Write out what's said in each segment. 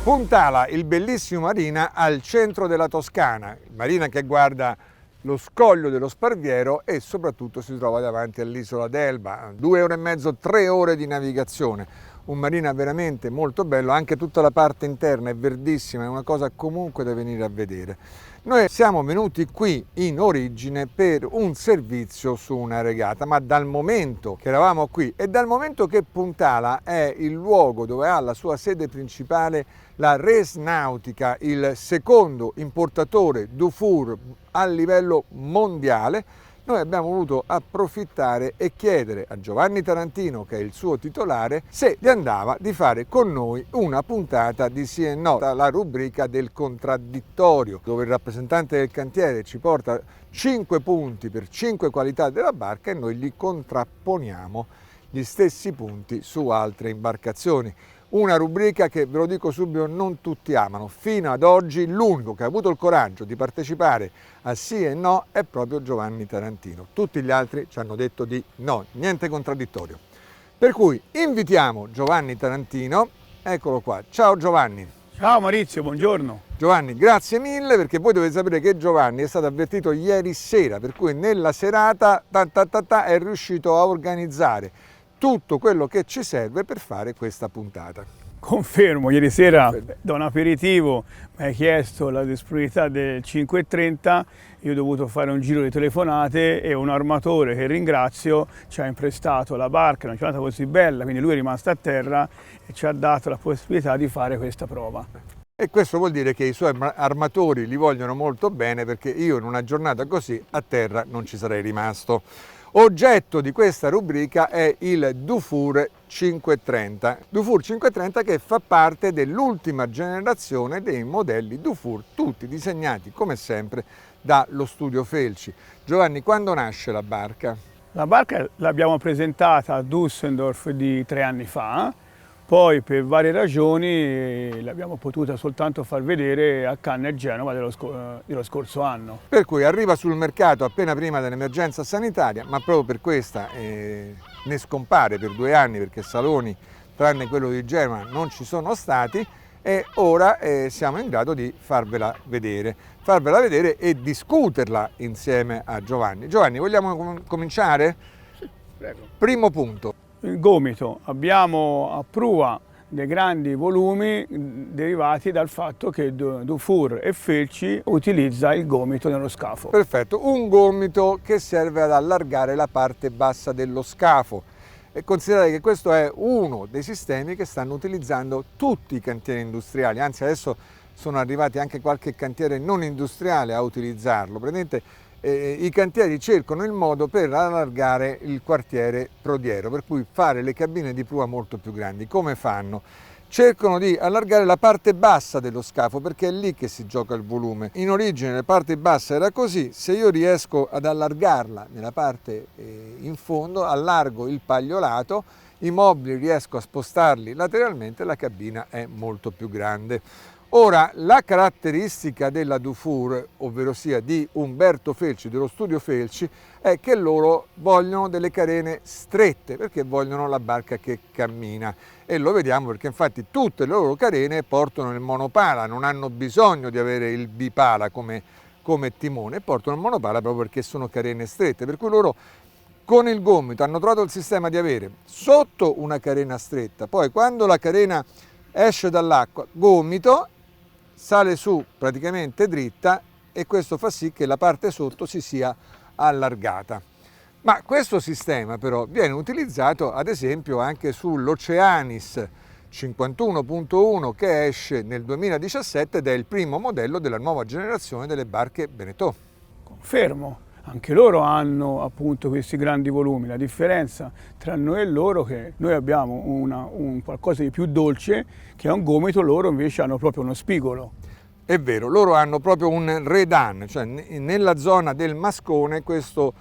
Puntala, il bellissimo marina al centro della Toscana, il marina che guarda lo scoglio dello Sparviero e soprattutto si trova davanti all'isola d'Elba, 2 ore e mezzo, 3 ore di navigazione. Un marina veramente molto bello, anche tutta la parte interna è verdissima, è una cosa comunque da venire a vedere. Noi siamo venuti qui in origine per un servizio su una regata, ma dal momento che eravamo qui e dal momento che Puntala è il luogo dove ha la sua sede principale la Res Nautica, il secondo importatore Dufour a livello mondiale, noi abbiamo voluto approfittare e chiedere a Giovanni Tarantino, che è il suo titolare, se gli andava di fare con noi una puntata di Sì e No, la rubrica del contraddittorio, dove il rappresentante del cantiere ci porta 5 punti per 5 qualità della barca e noi gli contrapponiamo gli stessi punti su altre imbarcazioni. Una rubrica che, ve lo dico subito, non tutti amano. Fino ad oggi l'unico che ha avuto il coraggio di partecipare a Sì e No è proprio Giovanni Tarantino. Tutti gli altri ci hanno detto di no, niente contraddittorio. Per cui invitiamo Giovanni Tarantino, eccolo qua. Ciao Giovanni. Ciao Maurizio, buongiorno. Giovanni, grazie mille, perché voi dovete sapere che Giovanni è stato avvertito ieri sera, per cui nella serata è riuscito a organizzare tutto quello che ci serve per fare questa puntata. Confermo, ieri sera da un aperitivo mi hai chiesto la disponibilità del 5:30, io ho dovuto fare un giro di telefonate e un armatore che ringrazio ci ha imprestato la barca, una giornata così bella, quindi lui è rimasto a terra e ci ha dato la possibilità di fare questa prova. E questo vuol dire che i suoi armatori li vogliono molto bene, perché io in una giornata così a terra non ci sarei rimasto. Oggetto di questa rubrica è il Dufour 530. Dufour 530 che fa parte dell'ultima generazione dei modelli Dufour, tutti disegnati come sempre dallo studio Felci. Giovanni, quando nasce la barca? La barca l'abbiamo presentata a Düsseldorf di 3 anni fa, poi per varie ragioni l'abbiamo potuta soltanto far vedere a Cannes e Genova dello scorso anno. Per cui arriva sul mercato appena prima dell'emergenza sanitaria, ma proprio per questa ne scompare per 2 anni, perché saloni, tranne quello di Genova, non ci sono stati, e ora siamo in grado di farvela vedere e discuterla insieme a Giovanni. Giovanni, vogliamo cominciare? Sì, prego. Primo punto. Il gomito, abbiamo a prua dei grandi volumi derivati dal fatto che Dufour e Felci utilizza il gomito nello scafo. Perfetto, un gomito che serve ad allargare la parte bassa dello scafo. E considerate che questo è uno dei sistemi che stanno utilizzando tutti i cantieri industriali, anzi adesso sono arrivati anche qualche cantiere non industriale a utilizzarlo. Praticamente i cantieri cercano il modo per allargare il quartiere prodiero, per cui fare le cabine di prua molto più grandi. Come fanno? Cercano di allargare la parte bassa dello scafo, perché è lì che si gioca il volume. In origine la parte bassa era così, se io riesco ad allargarla nella parte in fondo, allargo il pagliolato, i mobili riesco a spostarli lateralmente, la cabina è molto più grande. Ora, la caratteristica della Dufour, ovvero sia di Umberto Felci, dello studio Felci, è che loro vogliono delle carene strette, perché vogliono la barca che cammina. E lo vediamo perché infatti tutte le loro carene portano il monopala, non hanno bisogno di avere il bipala come timone, portano il monopala proprio perché sono carene strette. Per cui loro con il gomito hanno trovato il sistema di avere sotto una carena stretta, poi quando la carena esce dall'acqua, gomito, sale su praticamente dritta, e questo fa sì che la parte sotto si sia allargata. Ma questo sistema però viene utilizzato ad esempio anche sull'Oceanis 51.1 che esce nel 2017 ed è il primo modello della nuova generazione delle barche Beneteau. Confermo. Anche loro hanno appunto questi grandi volumi, la differenza tra noi e loro è che noi abbiamo un qualcosa di più dolce che è un gomito, loro invece hanno proprio uno spigolo. È vero, loro hanno proprio un redan, cioè nella zona del mascone questo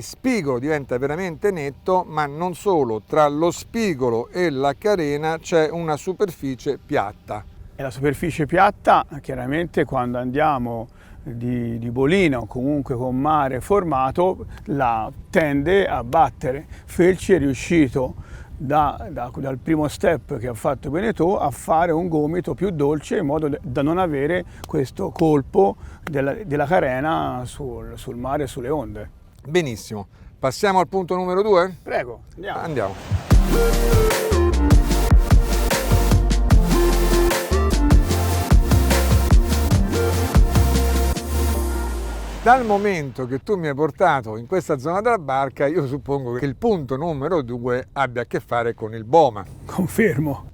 spigolo diventa veramente netto, ma non solo, tra lo spigolo e la carena c'è una superficie piatta. E la superficie piatta chiaramente quando andiamo di bolina o comunque con mare formato la tende a battere. Felci è riuscito dal primo step che ha fatto Beneteau a fare un gomito più dolce in modo da non avere questo colpo della carena sul mare e sulle onde. Benissimo, passiamo al punto numero 2? Prego, Andiamo. Dal momento che tu mi hai portato in questa zona della barca, io suppongo che il punto numero 2 abbia a che fare con il Boma. Confermo.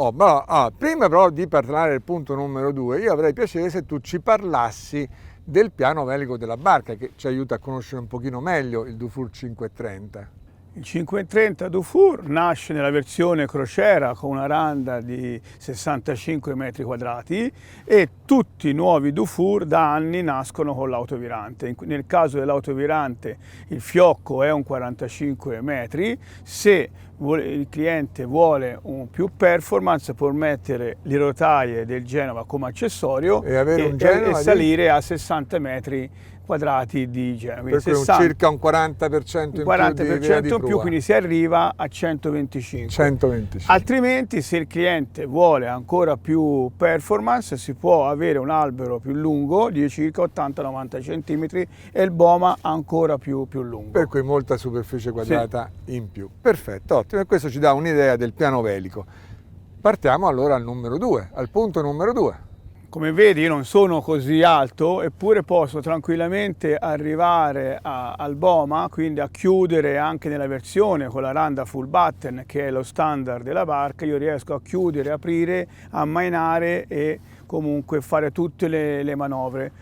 Prima però di parlare del punto numero 2, io avrei piacere se tu ci parlassi del piano velico della barca, che ci aiuta a conoscere un pochino meglio il Dufour 530. Il 530 Dufour nasce nella versione crociera con una randa di 65 metri quadrati e tutti i nuovi Dufour da anni nascono con l'autovirante. Nel caso dell'autovirante il fiocco è un 45 metri, se il cliente vuole un più performance può mettere le rotaie del Genova come accessorio e salire a 60 metri quadrati di Genova. Per cui circa un 40% in più, quindi si arriva a 125. Altrimenti, se il cliente vuole ancora più performance, si può avere un albero più lungo di circa 80-90 cm e il Boma ancora più lungo. Per cui molta superficie quadrata in più. Perfetto, ottimo, e questo ci dà un'idea del piano velico. Partiamo allora al punto numero 2. Come vedi, io non sono così alto, eppure posso tranquillamente arrivare al Boma, quindi a chiudere anche nella versione con la randa full button, che è lo standard della barca. Io riesco a chiudere, aprire, ammainare e comunque fare tutte le manovre.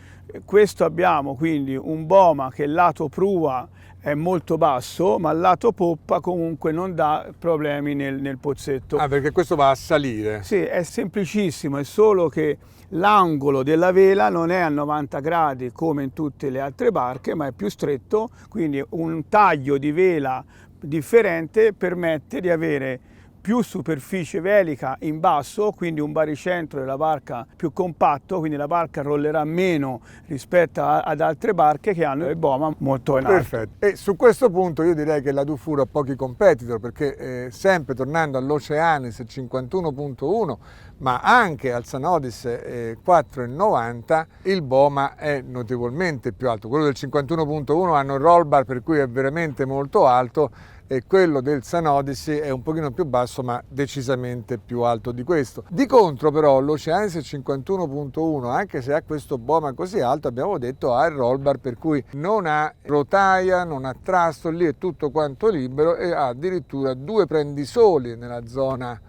Questo abbiamo quindi un Boma che il lato prua è molto basso, ma il lato poppa comunque non dà problemi nel pozzetto. Perché questo va a salire? Sì, è semplicissimo, è solo che l'angolo della vela non è a 90 gradi come in tutte le altre barche, ma è più stretto, quindi un taglio di vela differente permette di avere più superficie velica in basso, quindi un baricentro della barca più compatto, quindi la barca rollerà meno rispetto ad altre barche che hanno il Boma molto in alto. Perfetto, e su questo punto io direi che la Dufour ha pochi competitor, perché sempre tornando all'Oceanis 51.1, ma anche al Sanodis 4,90, il Boma è notevolmente più alto. Quello del 51.1 hanno il roll bar, per cui è veramente molto alto, e quello del Sanodis è un pochino più basso, ma decisamente più alto di questo. Di contro però l'Oceanis 51.1, anche se ha questo Boma così alto, abbiamo detto ha il roll bar, per cui non ha rotaia, non ha trasto, lì è tutto quanto libero, e ha addirittura 2 prendisoli nella zona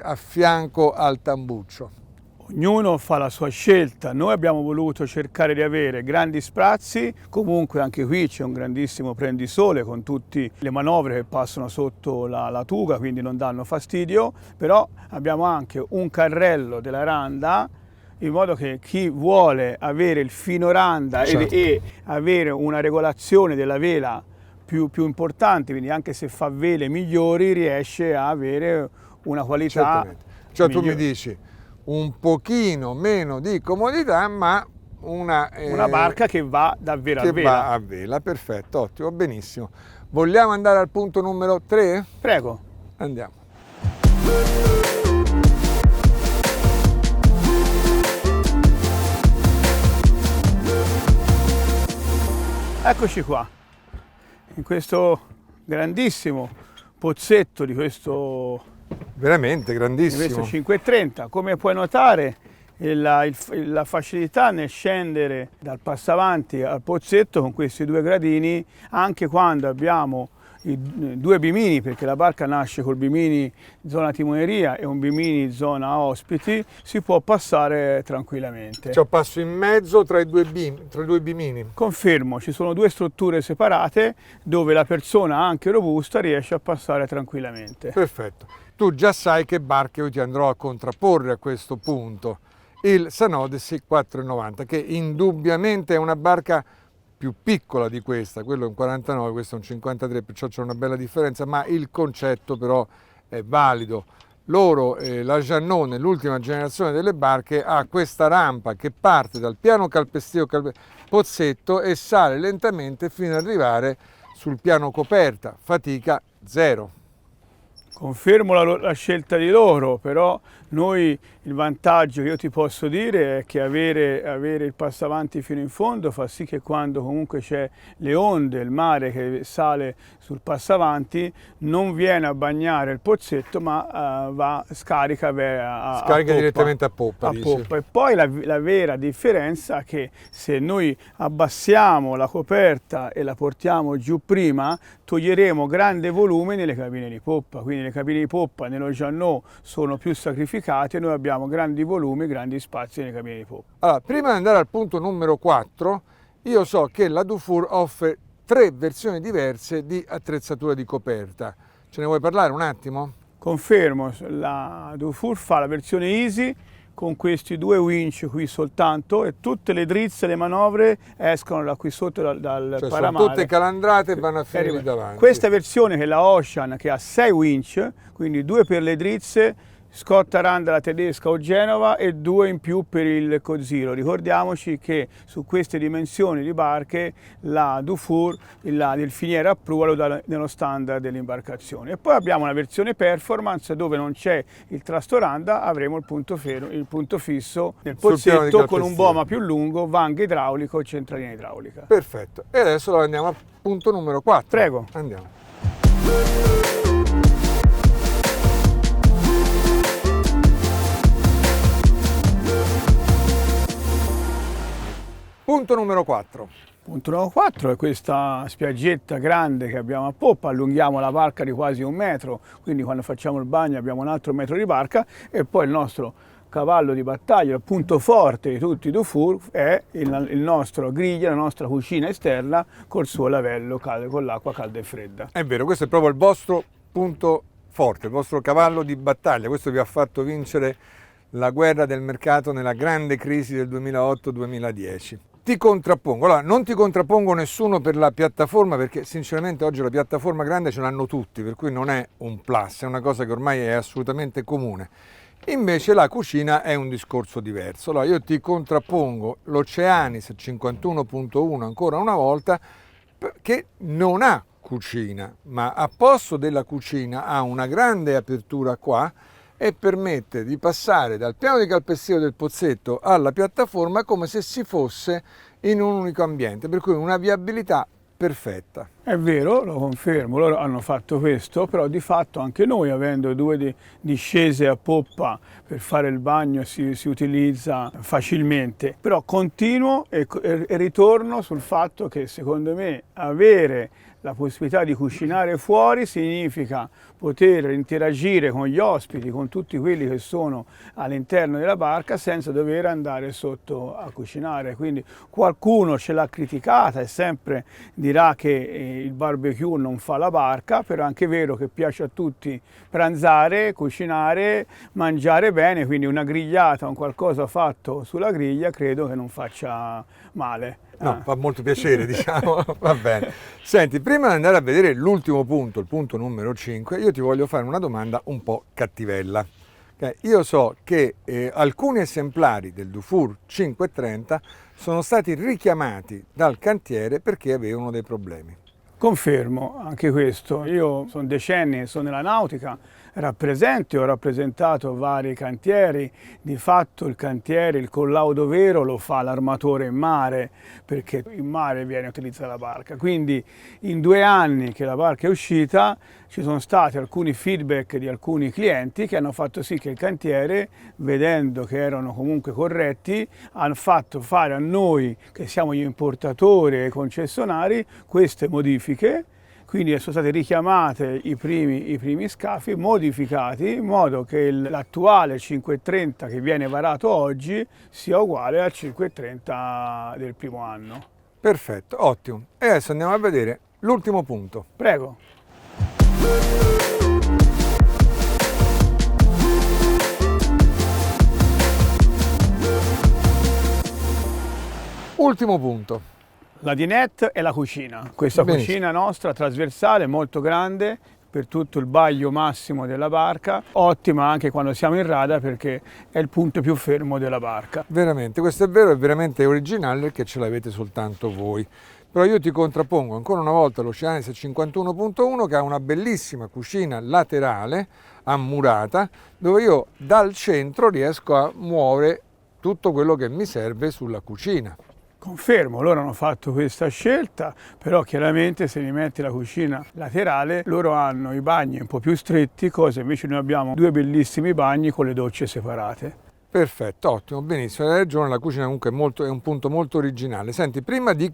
a fianco al tambuccio. Ognuno fa la sua scelta. Noi abbiamo voluto cercare di avere grandi sprazzi, comunque anche qui c'è un grandissimo prendisole con tutte le manovre che passano sotto la tuga, quindi non danno fastidio, però abbiamo anche un carrello della randa, in modo che chi vuole avere il fino randa e avere una regolazione della vela più importante, quindi anche se fa vele migliori riesce a avere una qualità Cioè migliore. Tu mi dici un pochino meno di comodità, ma una barca che va davvero a vela. Che va a vela, perfetto, ottimo, benissimo. Vogliamo andare al punto numero 3? Prego. Andiamo. Eccoci qua, in questo grandissimo pozzetto di questo veramente grandissimo. Questo 530, come puoi notare la facilità nel scendere dal passavanti al pozzetto con questi 2 gradini, anche quando abbiamo i 2 bimini, perché la barca nasce col bimini zona timoneria e un bimini zona ospiti, si può passare tranquillamente. Cioè passo in mezzo tra i due bimini. Confermo, ci sono 2 strutture separate dove la persona anche robusta riesce a passare tranquillamente. Perfetto. Tu già sai che barche io ti andrò a contrapporre a questo punto. Il Sanodis 4,90, che indubbiamente è una barca più piccola di questa, quello è un 49, questo è un 53, perciò c'è una bella differenza, ma il concetto però è valido. Loro, la Giannone, l'ultima generazione delle barche, ha questa rampa che parte dal piano calpestio pozzetto e sale lentamente fino ad arrivare sul piano coperta, fatica zero. Confermo la scelta di loro, però noi il vantaggio che io ti posso dire è che avere il passavanti fino in fondo fa sì che quando comunque c'è le onde, il mare che sale sul passavanti, non viene a bagnare il pozzetto ma scarica a poppa, direttamente a poppa. E poi la vera differenza è che se noi abbassiamo la coperta e la portiamo giù prima, toglieremo grande volume nelle cabine di poppa, quindi le cabine di poppa nello Jeannot sono più sacrificate e noi abbiamo grandi volumi, grandi spazi nelle cabine di poppa. Allora, prima di andare al punto numero 4, io so che la Dufour offre 3 versioni diverse di attrezzatura di coperta. Ce ne vuoi parlare un attimo? Confermo, la Dufour fa la versione Easy con questi 2 winch qui soltanto e tutte le drizze, le manovre escono da qui sotto dal cioè, paramare. Sono tutte calandrate e vanno a finire lì davanti. Questa versione che è la Ocean, che ha 6 winch, quindi 2 per le drizze, Scott Aranda la tedesca o Genova e 2 in più per il Coziro. Ricordiamoci che su queste dimensioni di barche la Dufour, il finiere a prua lo dà nello standard dell'imbarcazione. E poi abbiamo una versione performance dove non c'è il trastoranda, avremo il punto fisso nel pozzetto con un boma più lungo, vanga idraulico e centralina idraulica. Perfetto, e adesso andiamo al punto numero 4. Prego. Andiamo. Punto numero 4. Punto numero 4 è questa spiaggetta grande che abbiamo a poppa, allunghiamo la barca di quasi 1 metro, quindi quando facciamo il bagno abbiamo un altro metro di barca e poi il nostro cavallo di battaglia, il punto forte di tutti i Dufour è il nostro griglia, la nostra cucina esterna col suo lavello con l'acqua calda e fredda. È vero, questo è proprio il vostro punto forte, il vostro cavallo di battaglia, questo vi ha fatto vincere la guerra del mercato nella grande crisi del 2008-2010. Ti contrappongo, allora non ti contrappongo nessuno per la piattaforma perché sinceramente oggi la piattaforma grande ce l'hanno tutti, per cui non è un plus, è una cosa che ormai è assolutamente comune. Invece la cucina è un discorso diverso. Allora io ti contrappongo l'Oceanis 51.1 ancora una volta che non ha cucina, ma a posto della cucina ha una grande apertura qua e permette di passare dal piano di calpestio del pozzetto alla piattaforma come se si fosse in un unico ambiente, per cui una viabilità perfetta. È vero, lo confermo, loro hanno fatto questo, però di fatto anche noi, avendo 2 discese a poppa per fare il bagno, si utilizza facilmente. Però continuo e ritorno sul fatto che secondo me avere la possibilità di cucinare fuori significa poter interagire con gli ospiti, con tutti quelli che sono all'interno della barca senza dover andare sotto a cucinare. Quindi qualcuno ce l'ha criticata e sempre dirà che il barbecue non fa la barca, però è anche vero che piace a tutti pranzare, cucinare, mangiare bene, quindi una grigliata, un qualcosa fatto sulla griglia credo che non faccia male. No, fa molto piacere, diciamo, va bene. Senti, prima di andare a vedere l'ultimo punto, il punto numero 5, io ti voglio fare una domanda un po' cattivella. Okay? Io so che alcuni esemplari del Dufour 530 sono stati richiamati dal cantiere perché avevano dei problemi. Confermo anche questo, io sono decenni che sono nella nautica, ho rappresentato vari cantieri, di fatto il cantiere, il collaudo vero lo fa l'armatore in mare, perché in mare viene utilizzata la barca, quindi in 2 anni che la barca è uscita ci sono stati alcuni feedback di alcuni clienti che hanno fatto sì che il cantiere, vedendo che erano comunque corretti, hanno fatto fare a noi, che siamo gli importatori e i concessionari, queste modifiche. Quindi sono state richiamate i primi scafi, modificati in modo che l'attuale 530 che viene varato oggi sia uguale al 530 del primo anno. Perfetto, ottimo. E adesso andiamo a vedere l'ultimo punto. Prego. Ultimo punto. La dinette e la cucina. Questa cucina nostra trasversale molto grande per tutto il baglio massimo della barca, ottima anche quando siamo in rada perché è il punto più fermo della barca. Veramente, questo è vero, è veramente originale perché ce l'avete soltanto voi. Però io ti contrappongo ancora una volta l'Oceanis 51.1 che ha una bellissima cucina laterale ammurata dove io dal centro riesco a muovere tutto quello che mi serve sulla cucina. Confermo, loro hanno fatto questa scelta, però chiaramente se mi metti la cucina laterale, loro hanno i bagni un po' più stretti, cosa invece noi abbiamo due bellissimi bagni con le docce separate. Perfetto, ottimo, benissimo, hai ragione, la cucina comunque è un punto molto originale. Senti, prima di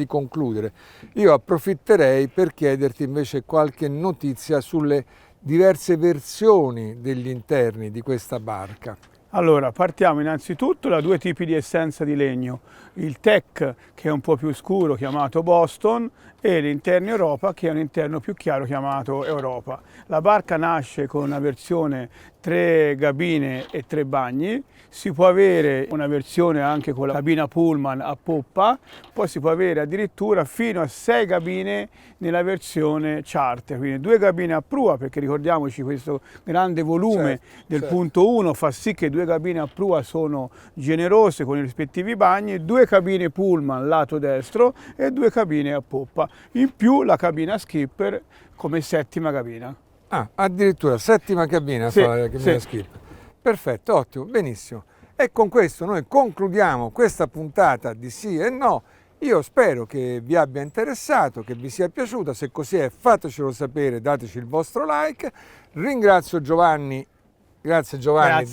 concludere, io approfitterei per chiederti invece qualche notizia sulle diverse versioni degli interni di questa barca. Allora, partiamo innanzitutto da due tipi di essenza di legno, il Tech che è un po' più scuro chiamato Boston e l'interno Europa che è un interno più chiaro chiamato Europa. La barca nasce con una versione 3 cabine e 3 bagni, si può avere una versione anche con la cabina Pullman a poppa, poi si può avere addirittura fino a 6 cabine nella versione charter, quindi 2 cabine a prua, perché ricordiamoci questo grande volume del punto 1 fa sì che 2 cabine a prua sono generose con i rispettivi bagni, 2 cabine Pullman lato destro e 2 cabine a poppa, in più la cabina skipper come settima cabina. Ah, addirittura settima cabina Sì, fa la cabina skipper. Perfetto, ottimo, benissimo. E con questo noi concludiamo questa puntata di Sì e No. Io spero che vi abbia interessato, che vi sia piaciuta. Se così è, fatecelo sapere, dateci il vostro like. Ringrazio Giovanni, grazie Giovanni,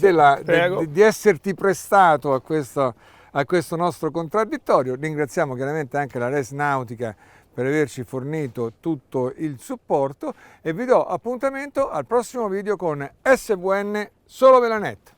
di esserti prestato a questo nostro contraddittorio. Ringraziamo chiaramente anche la Res Nautica per averci fornito tutto il supporto e vi do appuntamento al prossimo video con SVN Solo Velanet.